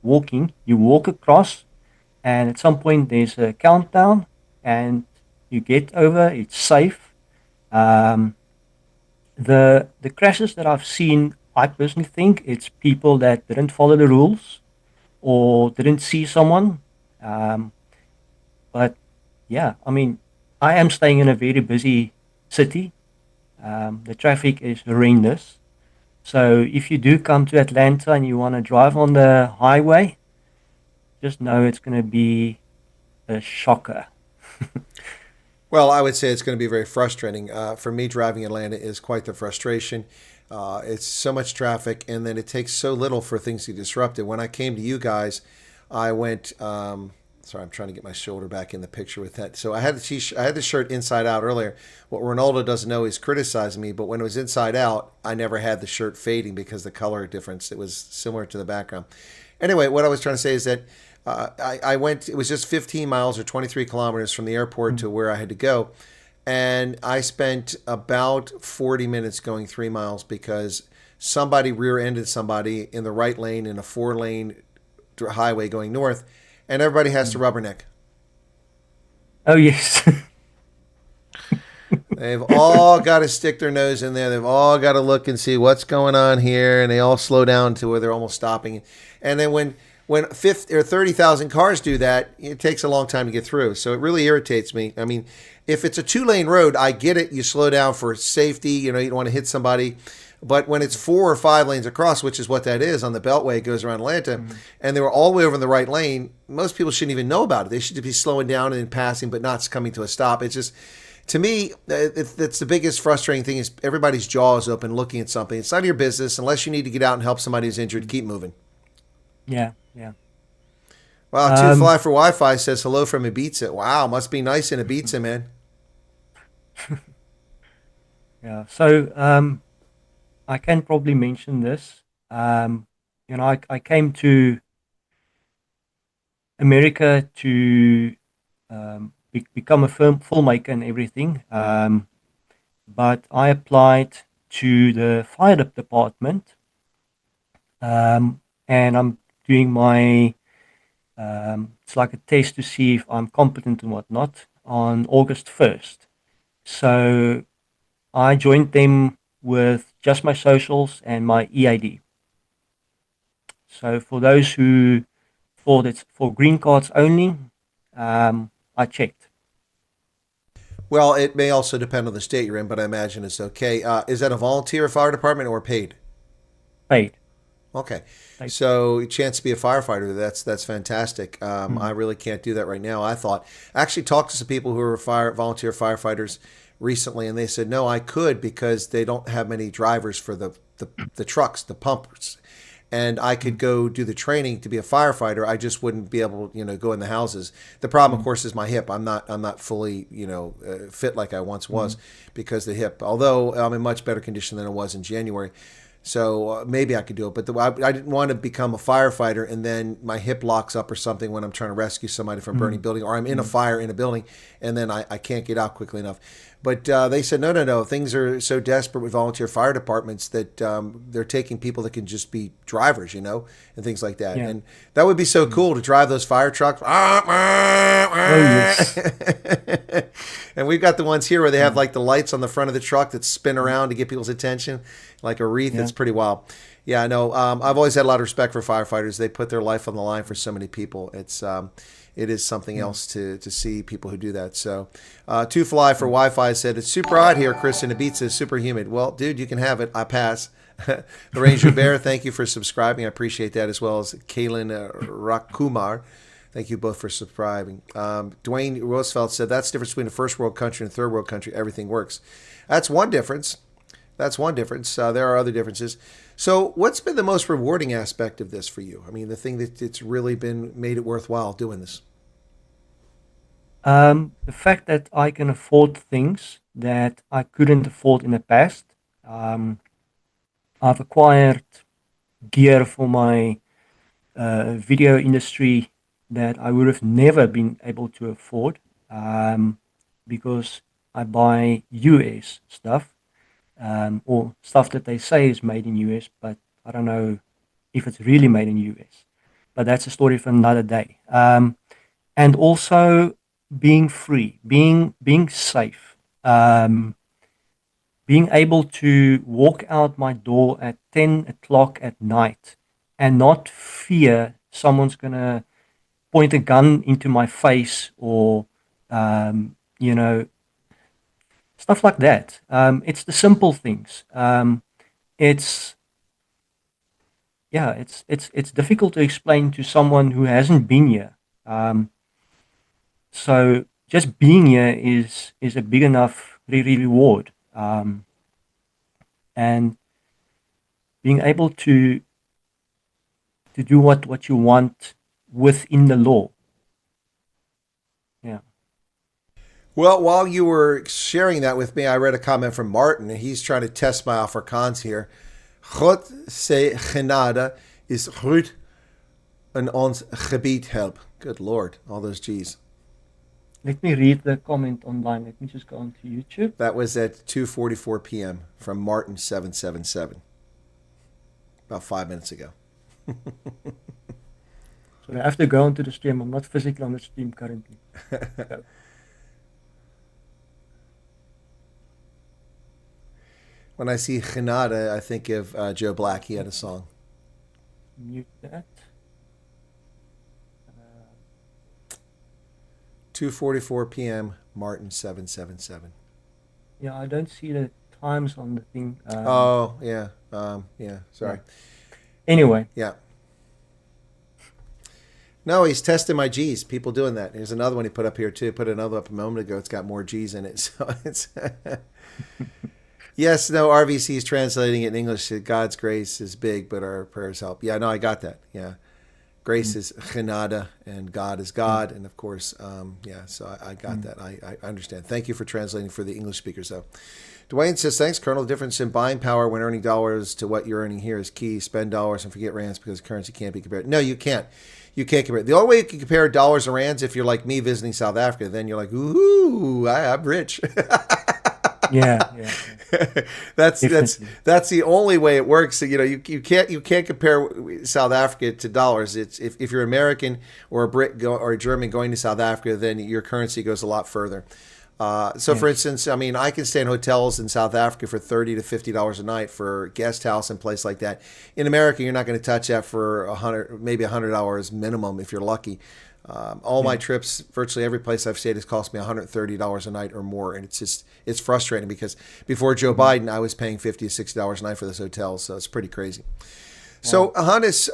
walking, you walk across, and at some point there's a countdown, and you get over, it's safe. The crashes that I've seen, I personally think it's people that didn't follow the rules or didn't see someone. But yeah, I mean, I am staying in a very busy city. The traffic is horrendous. So if you do come to Atlanta and you want to drive on the highway, just know it's going to be a shocker. Well, I would say it's going to be very frustrating. For me, driving Atlanta is quite the frustration. It's so much traffic, and then it takes so little for things to be disrupted. When I came to you guys, I went. Sorry, I'm trying to get my shoulder back in the picture with that. So I had I had the shirt inside out earlier. What Ronaldo doesn't know is criticizing me, but when it was inside out, I never had the shirt fading because the color difference. It was similar to the background. Anyway, what I was trying to say is that I went. It was just 15 miles or 23 kilometers from the airport to where I had to go. And I spent about 40 minutes going 3 miles because somebody rear-ended somebody in the right lane in a 4-lane highway going north, and everybody has to rubberneck. Oh, yes. They've all got to stick their nose in there. They've all got to look and see what's going on here, and they all slow down to where they're almost stopping. And then when 50 or 30,000 cars do that, it takes a long time to get through. So it really irritates me. I mean, if it's a 2-lane road, I get it. You slow down for safety. You know, you don't want to hit somebody. But when it's 4 or 5 lanes across, which is what that is on the Beltway, it goes around Atlanta, and they were all the way over in the right lane, most people shouldn't even know about it. They should be slowing down and passing, but not coming to a stop. It's just, to me, that's the biggest frustrating thing is everybody's jaw is open looking at something. It's none of your business. Unless you need to get out and help somebody who's injured, keep moving. Yeah, yeah. Wow, Two Fly for Wi-Fi says hello from Ibiza. Wow, must be nice in Ibiza, man. Yeah, so I can probably mention this. You know, I came to America to become a filmmaker and everything, but I applied to the fire department, and I'm doing my, it's like a test to see if I'm competent and whatnot on August 1st. So I joined them with just my socials and my EID. So for those who thought it's for green cards only, I checked. Well, it may also depend on the state you're in, but I imagine it's okay. Is that a volunteer fire department or paid? Paid. Okay. So chance to be a firefighter, that's fantastic. I really can't do that right now. I actually talked to some people who are volunteer firefighters recently, and they said, no, I could because they don't have many drivers for the trucks, the pumpers. And I could go do the training to be a firefighter. I just wouldn't be able, go in the houses. The problem, of course, is my hip. I'm not fully, fit like I once was because of the hip. Although I'm in much better condition than I was in January. So maybe I could do it, but I didn't want to become a firefighter and then my hip locks up or something when I'm trying to rescue somebody from a burning building, or I'm in a fire in a building and then I can't get out quickly enough. But they said, no. Things are so desperate with volunteer fire departments that they're taking people that can just be drivers, you know, and things like that. Yeah. And that would be so cool to drive those fire trucks. yes. And we've got the ones here where they have like the lights on the front of the truck that spin around to get people's attention, like a wreath. It's pretty wild. Yeah, I know. I've always had a lot of respect for firefighters. They put their life on the line for so many people. It is something else to see people who do that. So, Two Fly for Wi-Fi said, it's super hot here, Chris, and Ibiza is super humid. Well, dude, you can have it. I pass. The Ranger Bear, thank you for subscribing. I appreciate that, as well as Kaylin Rakumar. Thank you both for subscribing. Dwayne Roosevelt said, that's the difference between a first world country and a third world country. Everything works. That's one difference. There are other differences. So what's been the most rewarding aspect of this for you? I mean, the thing that it's really made it worthwhile doing this. The fact that I can afford things that I couldn't afford in the past. I've acquired gear for my video industry that I would have never been able to afford, because I buy US stuff, or stuff that they say is made in US, but I don't know if it's really made in US. But that's a story for another day. And also being free, being safe, being able to walk out my door at 10 o'clock at night and not fear someone's gonna point a gun into my face, or you know, stuff like that. It's the simple things. It's difficult to explain to someone who hasn't been here. So just being here is a big enough reward, and being able to do what you want within the law. Yeah. Well, while you were sharing that with me, I read a comment from Martin, and he's trying to test my Afrikaans here. God se genade is goed in ons gebied help. Good Lord, all those G's. Let me read the comment online. Let me just go onto YouTube. That was at 2:44 p.m. from Martin 777. About 5 minutes ago. So I have to go onto the stream. I'm not physically on the stream currently. So. When I see Genade, I think of Joe Black. He had a song. Mute that. 2:44 p.m. Martin 777. Yeah, I don't see the times on the thing. Sorry. Anyway. Yeah. No, he's testing my G's. People doing that. Here's another one he put up here too. Put another up a moment ago. It's got more G's in it. So it's yes, no, RVC is translating it in English. God's grace is big, but our prayers help. Yeah, no, I got that. Yeah. Grace is genade and God is God. And of course, so I got that. I understand. Thank you for translating for the English speakers, though. Dwayne says, thanks, Colonel. The difference in buying power when earning dollars to what you're earning here is key. Spend dollars and forget rands because currency can't be compared. No, you can't. You can't compare. The only way you can compare dollars and rands, if you're like me visiting South Africa, then you're like, ooh, I'm rich. Yeah. That's the only way it works. So, you can't compare South Africa to dollars. It's if you're American or a Brit or a German going to South Africa, then your currency goes a lot further. For instance, I mean, I can stay in hotels in South Africa for $30 to $50 a night for guest house and place like that. In America, you're not going to touch that for maybe $100 minimum if you're lucky. All my trips, virtually every place I've stayed has cost me $130 a night or more, and it's frustrating because before Joe Biden, I was paying $50 to $60 a night for those hotels, so it's pretty crazy. So, Hannes,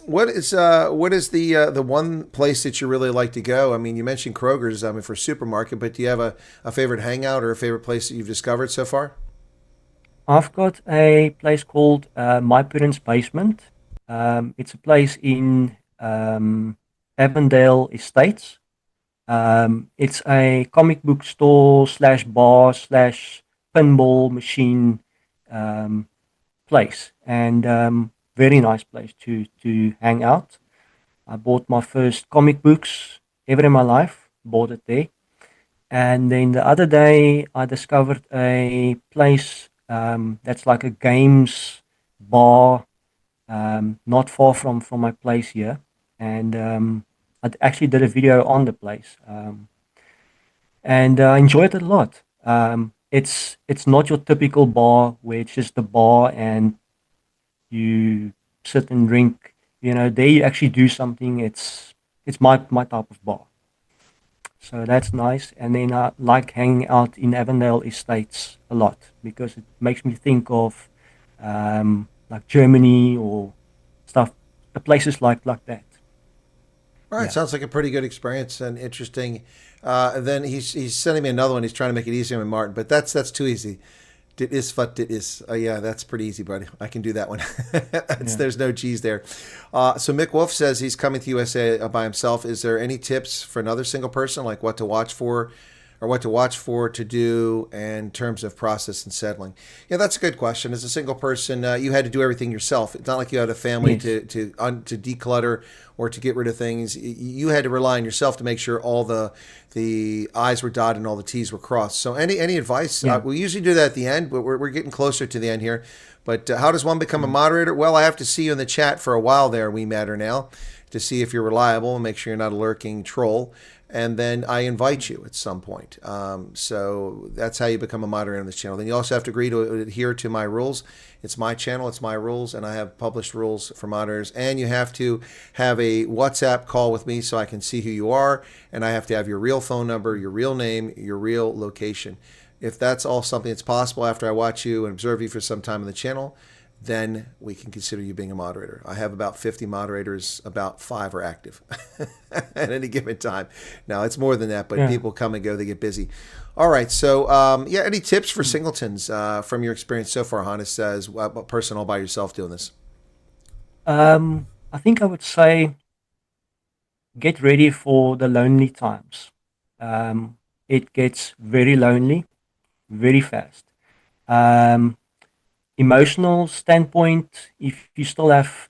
what is the one place that you really like to go? I mean, you mentioned Kroger's, for a supermarket, but do you have a favorite hangout or a favorite place that you've discovered so far? I've got a place called My Parents' Basement. It's a place in Avondale Estates. It's a comic book store /bar/pinball machine place, and very nice place to hang out. I bought my first comic books ever in my life. Bought it there, and then the other day I discovered a place that's like a games bar, not far from my place here, and I actually did a video on the place, and I enjoyed it a lot. It's not your typical bar where it's just a bar and you sit and drink. There you actually do something. It's my type of bar. So that's nice. And then I like hanging out in Avondale Estates a lot because it makes me think of like Germany or stuff, places like that. All right, Yeah. sounds like a pretty good experience and interesting. Then he's sending me another one. He's trying to make it easier with Martin, but that's too easy. Dit is what dit is. Yeah, that's pretty easy, buddy. I can do that one. Yeah. There's no G's there. So Mick Wolf says he's coming to USA by himself. Is there any tips for another single person, like what to watch for, or what to watch for to do in terms of process and settling? Yeah, that's a good question. As a single person, you had to do everything yourself. It's not like you had a family Yes. to declutter or to get rid of things. You had to rely on yourself to make sure all the I's were dotted and all the T's were crossed. So any advice? Yeah. We usually do that at the end, but we're getting closer to the end here. But how does one become a moderator? Well, I have to see you in the chat for a while there, We Matter Now, to see if you're reliable and make sure you're not a lurking troll. And then I invite you at some point. So that's how you become a moderator on this channel. Then you also have to agree to adhere to my rules. It's my channel, it's my rules, and I have published rules for moderators. And you have to have a WhatsApp call with me so I can see who you are. And I have to have your real phone number, your real name, your real location. If that's all something that's possible after I watch you and observe you for some time on the channel, then we can consider you being a moderator. I have about 50 moderators, about 5 are active at any given time. Now, it's more than that, but Yeah. people come and go, they get busy. All right, so yeah, any tips for singletons from your experience so far, Hannes says, what person all by yourself doing this? I think I would say get ready for the lonely times. It gets very lonely very fast. Um, Emotional standpoint, if you still have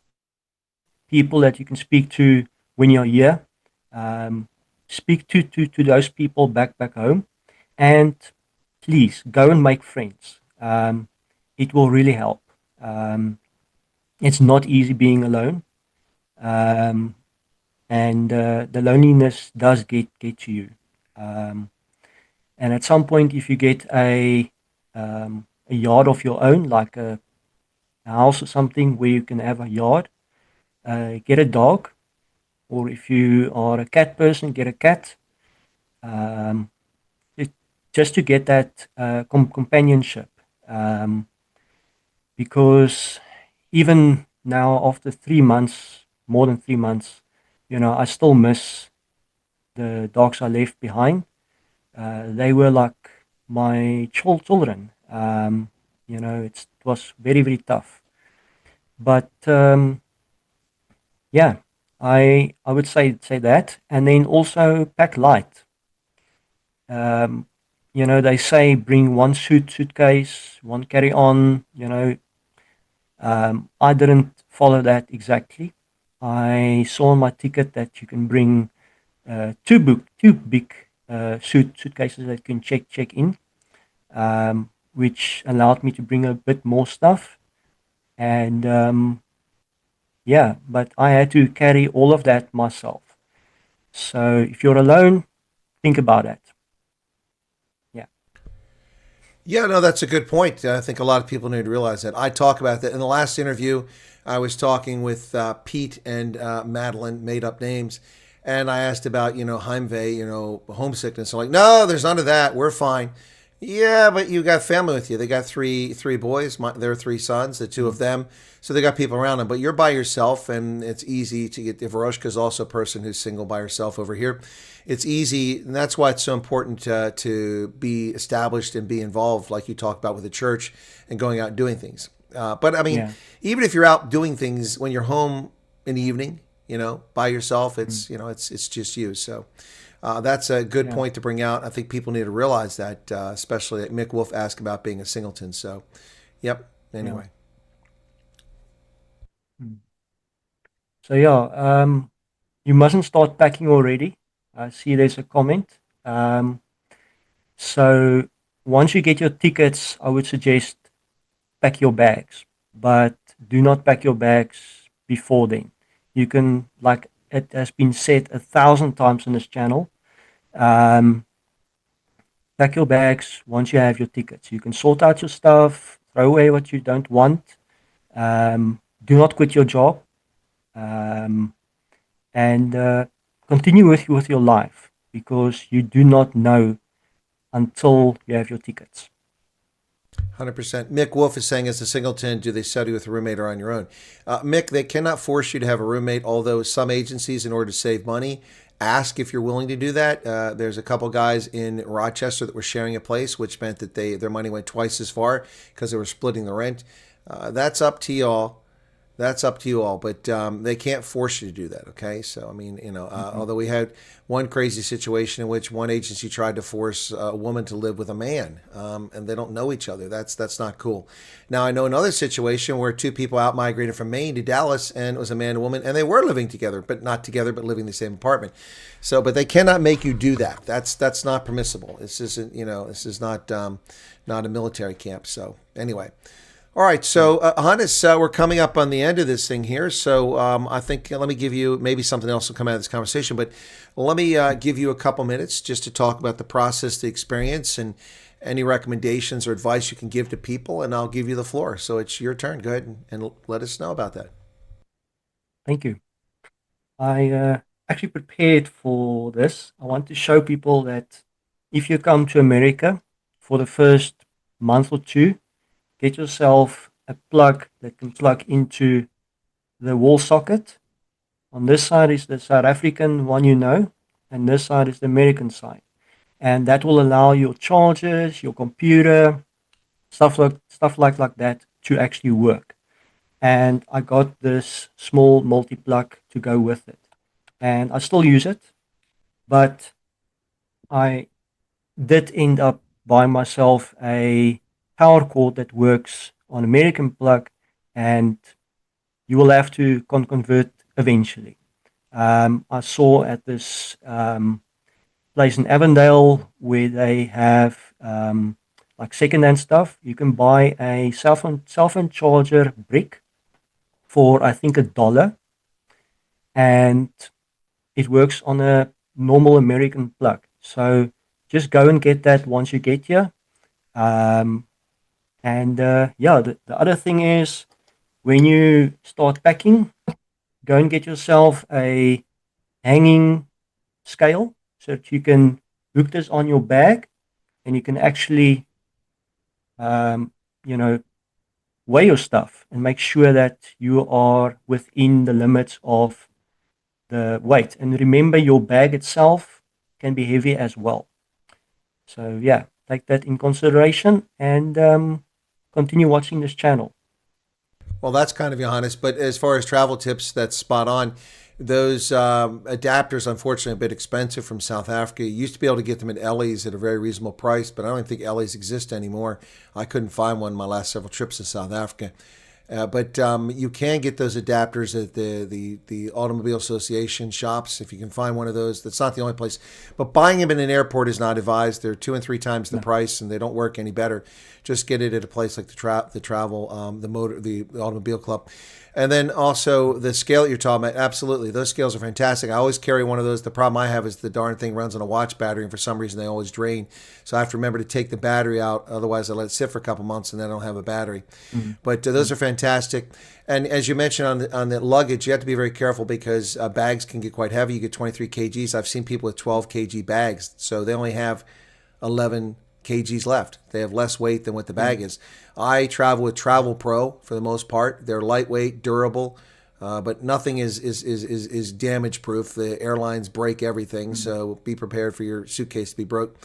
people that you can speak to when you're here, um, speak to those people back home, and please go and make friends. It will really help. Um, it's not easy being alone, um, and the loneliness does get to you. Um, and at some point, if you get a yard of your own, like a house or something where you can have a yard, get a dog, or if you are a cat person, get a cat. Um, it, just to get that companionship, um, because even now after 3 months, more than 3 months, I still miss the dogs I left behind. They were like my children. It was very, very tough. But yeah, I would say that, and then also pack light. Um, they say bring one suitcase, one carry on. I didn't follow that exactly. I saw on my ticket that you can bring two big suitcases that you can check in, which allowed me to bring a bit more stuff. And yeah, but I had to carry all of that myself. So if you're alone, think about that. Yeah. Yeah, no, that's a good point. I think a lot of people need to realize that. I talk about that. In the last interview, I was talking with Pete and Madeline, made up names, and I asked about, Heimweh, homesickness. I'm like, no, there's none of that. We're fine. Yeah, but you got family with you. They got three boys. Their 3 sons, the 2 of them. So they got people around them. But you're by yourself, and it's easy to get. Veroshka's also a person who's single by herself over here. It's easy, and that's why it's so important to be established and be involved, like you talked about with the church and going out and doing things. But I mean, Yeah. even if you're out doing things when you're home in the evening, by yourself, it's it's just you. So. That's a good Yeah. point to bring out. I think people need to realize that, especially Mick Wolf asked about being a singleton. So, yep. Anyway. Mm. So yeah, you mustn't start packing already. I see there's a comment. So once you get your tickets, I would suggest pack your bags, but do not pack your bags before then. You can, like it has been said 1,000 times on this channel, um, pack your bags once you have your tickets. You can sort out your stuff, throw away what you don't want. Do not quit your job, um, and continue with your life because you do not know until you have your tickets. 100%. Mick Wolf is saying, as a singleton, do they study with a roommate or on your own? Mick, they cannot force you to have a roommate, although some agencies, in order to save money, ask if you're willing to do that. There's a couple guys in Rochester that were sharing a place, which meant that their money went twice as far because they were splitting the rent. That's up to y'all. That's up to you all, but they can't force you to do that. Okay, so I mean, although we had one crazy situation in which one agency tried to force a woman to live with a man, and they don't know each other. That's not cool. Now I know another situation where two people out migrated from Maine to Dallas, and it was a man and woman, and they were living together, but not together, but living in the same apartment. So, but they cannot make you do that. That's not permissible. This isn't, this is not not a military camp. So anyway. All right, so Hannes, we're coming up on the end of this thing here. So I think let me give you maybe something else will come out of this conversation, but let me give you a couple minutes just to talk about the process, the experience, and any recommendations or advice you can give to people, and I'll give you the floor. So it's your turn. Go ahead and let us know about that. Thank you. I actually prepared for this. I want to show people that if you come to America for the first month or two, get yourself a plug that can plug into the wall socket. On this side is the South African one, and this side is the American side. And that will allow your chargers, your computer, stuff like that to actually work. And I got this small multi-plug to go with it. And I still use it, but I did end up buying myself a power cord that works on American plug, and you will have to convert eventually. I saw at this place in Avondale where they have like second-hand stuff. You can buy a cell phone charger brick for I think $1, and it works on a normal American plug. So just go and get that once you get here. Yeah, the other thing is when you start packing, go and get yourself a hanging scale so that you can hook this on your bag and you can actually, um, you know, weigh your stuff and make sure that you are within the limits of the weight. And remember, your bag itself can be heavy as well. So yeah, take that in consideration and continue watching this channel. Well, that's kind of Johannes. But as far as travel tips, that's spot on. Those adapters, unfortunately, are a bit expensive from South Africa. You used to be able to get them at Ellie's at a very reasonable price, but I don't think Ellie's exist anymore. I couldn't find one in my last several trips to South Africa. But you can get those adapters at the Automobile Association shops if you can find one of those. That's not the only place. But buying them in an airport is not advised. They're 2 and 3 times the price, and they don't work any better. Just get it at a place like the Automobile Club. And then also the scale that you're talking about, absolutely. Those scales are fantastic. I always carry one of those. The problem I have is the darn thing runs on a watch battery, and for some reason they always drain. So I have to remember to take the battery out. Otherwise, I let it sit for a couple months, and then I don't have a battery. Mm-hmm. But those are fantastic. And as you mentioned on the luggage, you have to be very careful because bags can get quite heavy. You get 23 kgs. I've seen people with 12 kg bags, so they only have 11 kgs left. They have less weight than what the bag is. I travel with Travel Pro for the most part. They're lightweight, durable, but nothing is damage proof. The airlines break everything, so be prepared for your suitcase to be broke.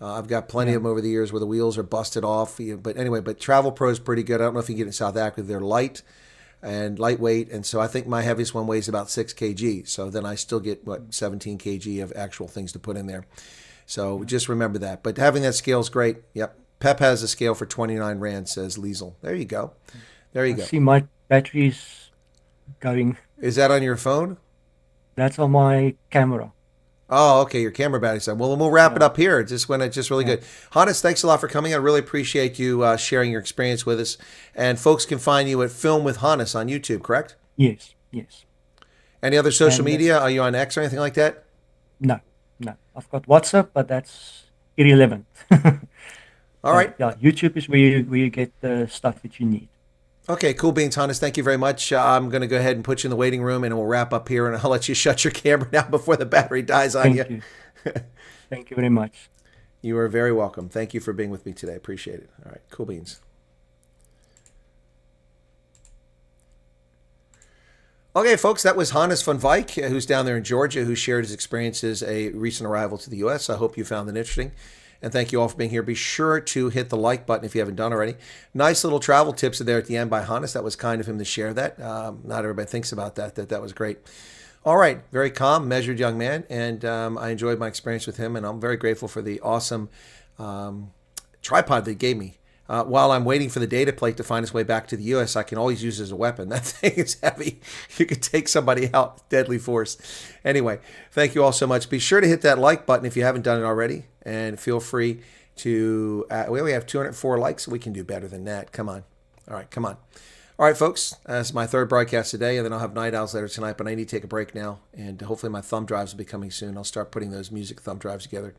I've got plenty of them over the years where the wheels are busted off. But anyway, Travel Pro is pretty good. I don't know if you can get it in South Africa. They're light and lightweight, and so I think my heaviest one weighs about 6 kg. So then I still get 17 kg of actual things to put in there. So just remember that. But having that scale is great. Yep. Pep has a scale for 29 Rand, says Liesel. There you go. There you go. See, my batteries going. Is that on your phone? That's on my camera. Oh, okay. Your camera battery side. Well, then we'll wrap it Yeah. up here. It just went just really Yeah. good. Hannes, thanks a lot for coming. I really appreciate you sharing your experience with us. And folks can find you at Film with Hannes on YouTube, correct? Yes, yes. Any other social And media? Are you on X or anything like that? no, no. I've got WhatsApp, but that's irrelevant. All right. Yeah, YouTube is where you get the stuff that you need. Okay, cool beans, Hannes. Thank you very much. I'm going to go ahead and put you in the waiting room, and we'll wrap up here, and I'll let you shut your camera down before the battery dies on Thank you. Thank you very much. You are very welcome. Thank you for being with me today. Appreciate it. All right, cool beans. Okay, folks, that was Hannes Van Wyk, who's down there in Georgia, who shared his experiences a recent arrival to the U.S. I hope you found it interesting. And thank you all for being here. Be sure to hit the like button if you haven't done already. Nice little travel tips are there at the end by Hannes. That was kind of him to share that. Not everybody thinks about that. That was great. All right. Very calm, measured young man. And I enjoyed my experience with him. And I'm very grateful for the awesome tripod they gave me. While I'm waiting for the data plate to find its way back to the U.S., I can always use it as a weapon. That thing is heavy. You could take somebody out, deadly force. Anyway, thank you all so much. Be sure to hit that like button if you haven't done it already. And feel free to, we only have 204 likes. We can do better than that. Come on. All right, come on. All right, folks, that's my third broadcast today, and then I'll have Night Owls later tonight, but I need to take a break now, and hopefully my thumb drives will be coming soon. I'll start putting those music thumb drives together.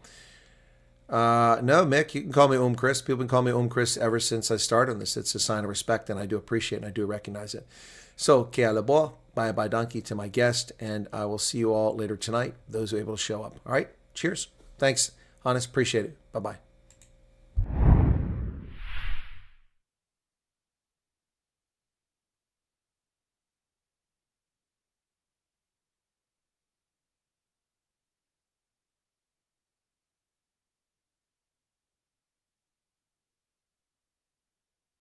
No, Mick, you can call me Chris. People can call me Chris ever since I started on this. It's a sign of respect, and I do appreciate it, and I do recognize it. So, que à la boa, bye donkey to my guest, and I will see you all later tonight, those who are able to show up. All right, cheers. Thanks, Hannes, appreciate it. Bye-bye.